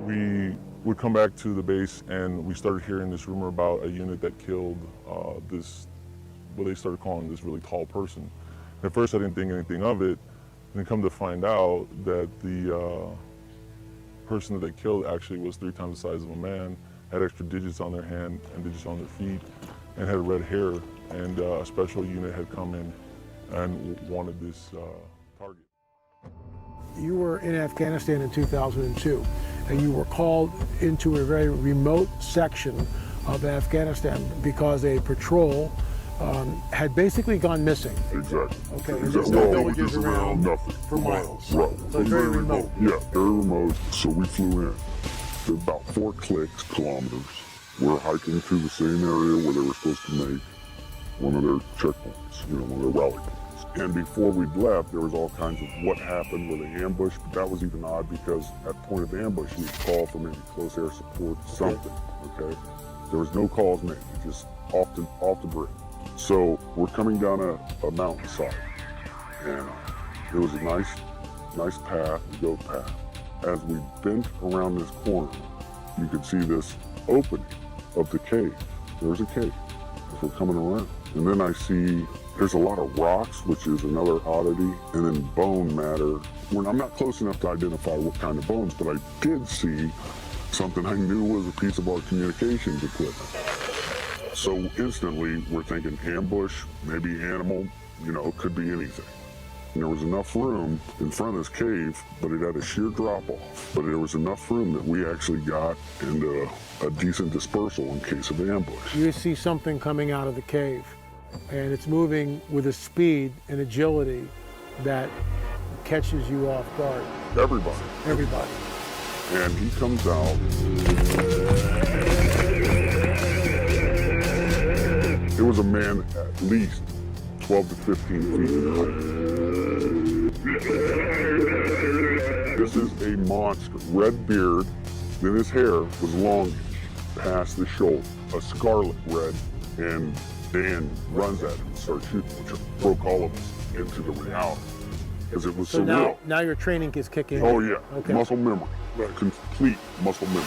we would come back to the base and we started hearing this rumor about a unit that killed what they started calling this really tall person. At first I didn't think anything of it, and then come to find out that the person that they killed actually was 3 times the size of a man, had extra digits on their hand and digits on their feet, and had red hair, and a special unit had come in and wanted this target. You were in Afghanistan in 2002, and you were called into a very remote section of Afghanistan because a patrol had basically gone missing. Exactly. Okay, exactly. there's no villages around nothing. for miles. Right. So it's very remote. Yeah, very remote. So we flew in. About 4 kilometers. We're hiking through the same area where they were supposed to make one of their checkpoints, one of their rally points. And before we'd left, there was all kinds of what happened with the ambush, but that was even odd because at the point of ambush, you'd call for maybe close air support, something, okay? There was no calls made, just off the grid. So we're coming down a mountainside, and it was a nice path, a goat path. As we bent around this corner, you could see this opening of the cave. There's a cave as we're coming around. And then I see there's a lot of rocks, which is another oddity, and then bone matter. I'm not close enough to identify what kind of bones, but I did see something I knew was a piece of our communications equipment. So instantly, we're thinking ambush, maybe animal, it could be anything. And there was enough room in front of this cave, but it had a sheer drop-off. But there was enough room that we actually got into a decent dispersal in case of ambush. You see something coming out of the cave, and it's moving with a speed and agility that catches you off guard. Everybody. And he comes out. It was a man at least 12 to 15 feet in height. This is a monster. Red beard, then his hair was longish, past the shoulder, a scarlet red, and Dan runs at him and starts shooting, which broke all of us into the reality. Because it was so real. Now your training is kicking in. Oh yeah, okay. Muscle memory, complete muscle memory.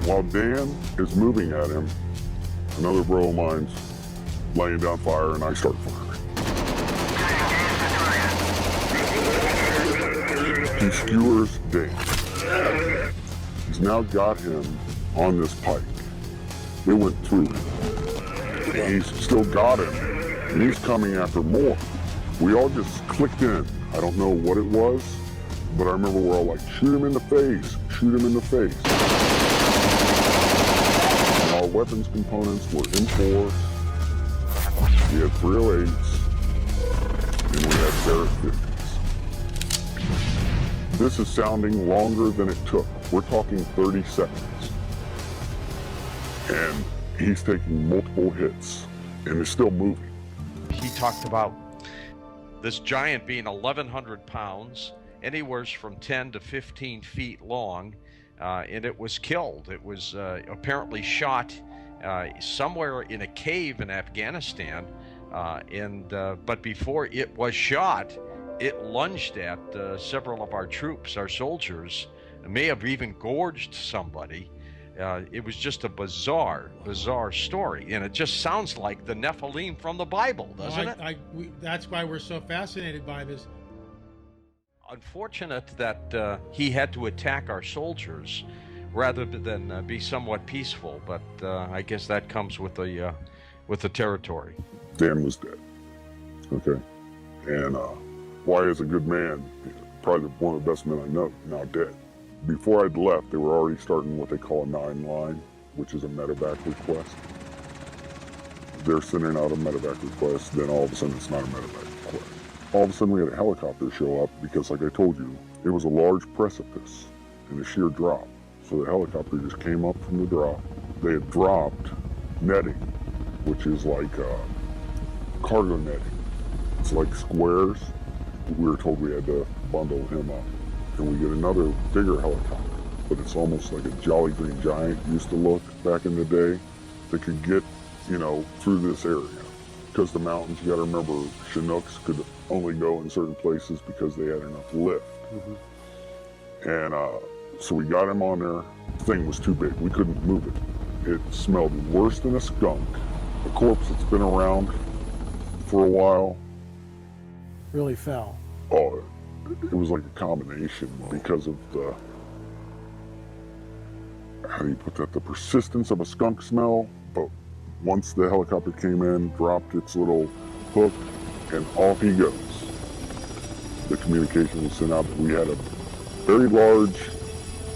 While Dan is moving at him, another bro of mine's laying down fire, and I start firing. He skewers Dan. He's now got him on this pike. It went through him. And he's still got him, and he's coming after more. We all just clicked in. I don't know what it was, but I remember we're all like, shoot him in the face, shoot him in the face. Our weapons components were M4s, we had 308s, and we had Barrett 50s. This is sounding longer than it took. We're talking 30 seconds. And he's taking multiple hits, and is still moving. He talked about this giant being 1,100 pounds, anywhere from 10 to 15 feet long, and it was killed. It was apparently shot somewhere in a cave in Afghanistan, but before it was shot, it lunged at several of our troops, our soldiers. It may have even gorged somebody. It was just a bizarre story, and it just sounds like the Nephilim from the Bible, doesn't it? That's why we're so fascinated by this. Unfortunate that he had to attack our soldiers rather than be somewhat peaceful, but I guess that comes with the territory. Dan was dead. Okay, and why is a good man, probably one of the best men I know, now dead. Before I'd left, they were already starting what they call a 9-line, which is a medevac request. They're sending out a medevac request, then all of a sudden it's not a medevac request. All of a sudden we had a helicopter show up because, like I told you, it was a large precipice and a sheer drop. So the helicopter just came up from the drop. They had dropped netting, which is like cargo netting. It's like squares. We were told we had to bundle him up. And we get another bigger helicopter, but it's almost like a Jolly Green Giant used to look back in the day that could get, through this area. because the mountains, you gotta remember, Chinooks could only go in certain places because they had enough lift. And so we got him on there. The thing was too big, we couldn't move it. It smelled worse than a skunk. A corpse that's been around for a while. Really foul. Oh, it was like a combination because of the, how do you put that, the persistence of a skunk smell, but once the helicopter came in, dropped its little hook, and off he goes. The communication was sent out that we had a very large,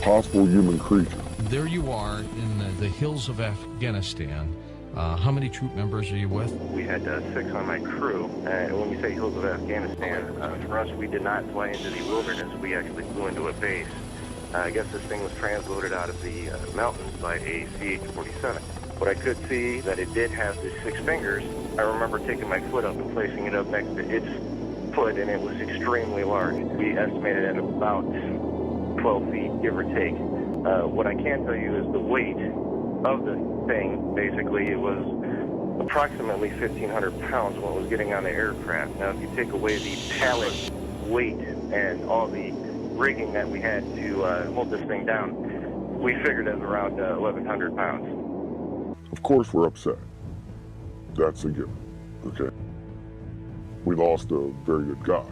possible human creature. There you are in the hills of Afghanistan. How many troop members are you with? We had 6 on my crew. And when we say hills of Afghanistan, for us, we did not fly into the wilderness. We actually flew into a base. I guess this thing was transloaded out of the mountains by a CH-47. But I could see that it did have the 6 fingers. I remember taking my foot up and placing it up next to its foot, and it was extremely large. We estimated at about 12 feet, give or take. What I can tell you is the weight of the thing. Basically, it was approximately 1,500 pounds what was getting on the aircraft. Now, if you take away the pallet weight and all the rigging that we had to hold this thing down, we figured it was around 1,100 pounds. Of course we're upset. That's a given, okay? We lost a very good guy.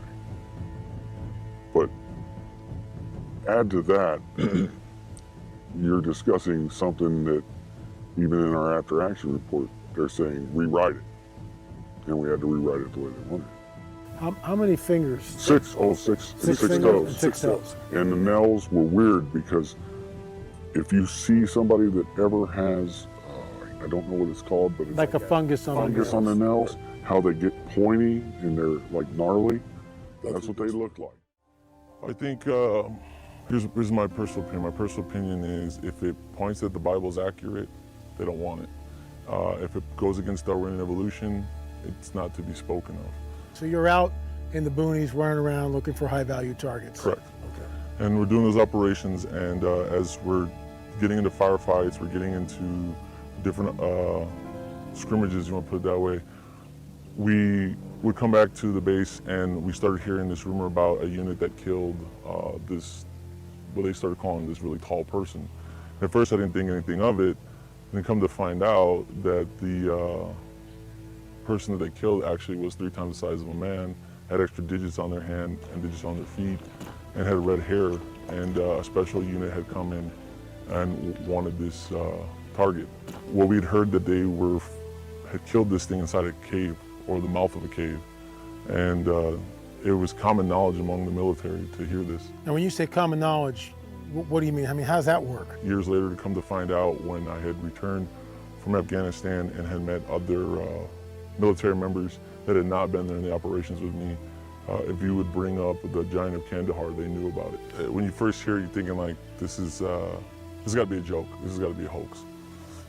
But add to that, you're discussing something that even in our after action report, they're saying rewrite it. And we had to rewrite it the way they wanted. How many fingers? 6, oh, 6, Six 6 fingers toes. and 6 toes. And the nails were weird because if you see somebody that ever has, I don't know what it's called, but it's Like a fungus on fungus the on the nails, how they get pointy and they're like gnarly. That's what they look like. I think here's my personal opinion. My personal opinion is if it points that the Bible's accurate, they don't want it. If it goes against Darwinian evolution, it's not to be spoken of. So you're out in the boonies running around looking for high-value targets. Correct. Okay. And we're doing those operations, and as we're getting into firefights, we're getting into different scrimmages, you want to put it that way, we would come back to the base and we started hearing this rumor about a unit that killed this, what they started calling this really tall person. At first I didn't think anything of it, and then come to find out that the person that they killed actually was 3 times the size of a man, had extra digits on their hand and digits on their feet, and had red hair, and a special unit had come in and wanted this target. Well, we'd heard that they had killed this thing inside a cave, or the mouth of a cave, and it was common knowledge among the military to hear this. Now, when you say common knowledge, what do you mean? I mean, how does that work? Years later, to come to find out, when I had returned from Afghanistan and had met other military members that had not been there in the operations with me, if you would bring up the Giant of Kandahar, they knew about it. When you first hear it, you're thinking like, this has got to be a joke. This has got to be a hoax.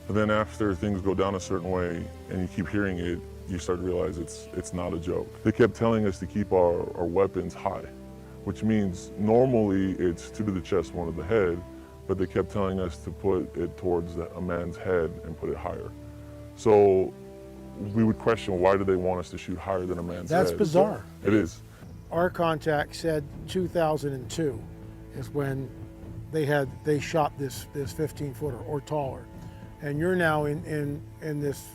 And then after things go down a certain way and you keep hearing it, you start to realize it's not a joke. They kept telling us to keep our weapons high, which means normally it's 2 to the chest, 1 to the head, but they kept telling us to put it towards a man's head and put it higher. So we would question, why do they want us to shoot higher than a man's head? That's bizarre. It is. Our contact said 2002 is when they shot this 15-footer or taller, and you're now in this,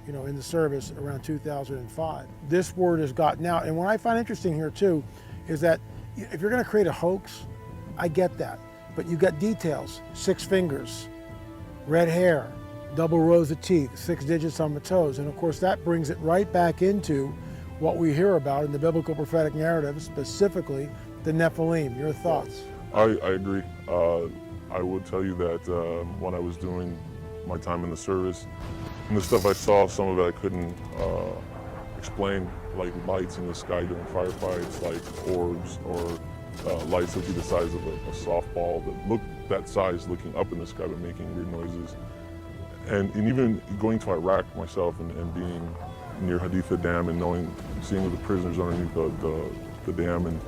you know, in the service around 2005. This word has gotten out, and what I find interesting here too is that if you're going to create a hoax, I get that, but you got details: 6 fingers, red hair, double rows of teeth, 6 digits on the toes, and of course that brings it right back into what we hear about in the biblical prophetic narrative, specifically the Nephilim. Your thoughts? I agree. I will tell you that when I was doing my time in the service, and the stuff I saw, some of it I couldn't explain, like lights in the sky during firefights, like orbs, or lights that would be the size of a softball that looked that size looking up in the sky but making weird noises. And even going to Iraq myself and being near Haditha Dam and seeing the prisoners underneath the dam, and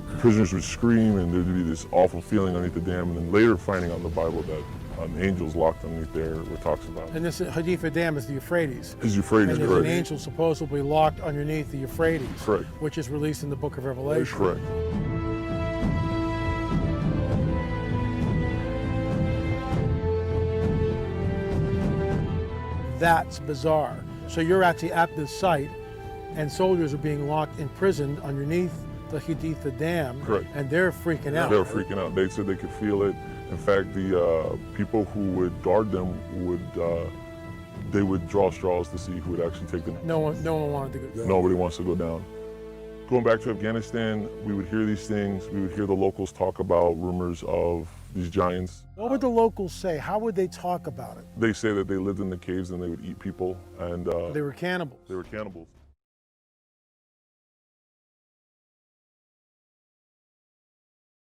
the prisoners would scream and there'd be this awful feeling underneath the dam, and then later finding out in the Bible that an angel's locked underneath there, where it talks about. And this Haditha Dam is the Euphrates. Is Euphrates, And there's correct? an angel supposedly locked underneath the Euphrates, Correct. which is released in the book of Revelation. Correct. That's bizarre. So you're actually at this site, and soldiers are being locked, imprisoned underneath the Haditha Dam, Correct. and they're freaking out. They were freaking out. They said they could feel it. In fact, the people who would guard them they would draw straws to see who would actually take them. No one wanted to go down. Nobody wants to go down. Going back to Afghanistan, we would hear these things. We would hear the locals talk about rumors of these giants. What would the locals say? How would they talk about it? They say that they lived in the caves and they would eat people, and They were cannibals. they were cannibals.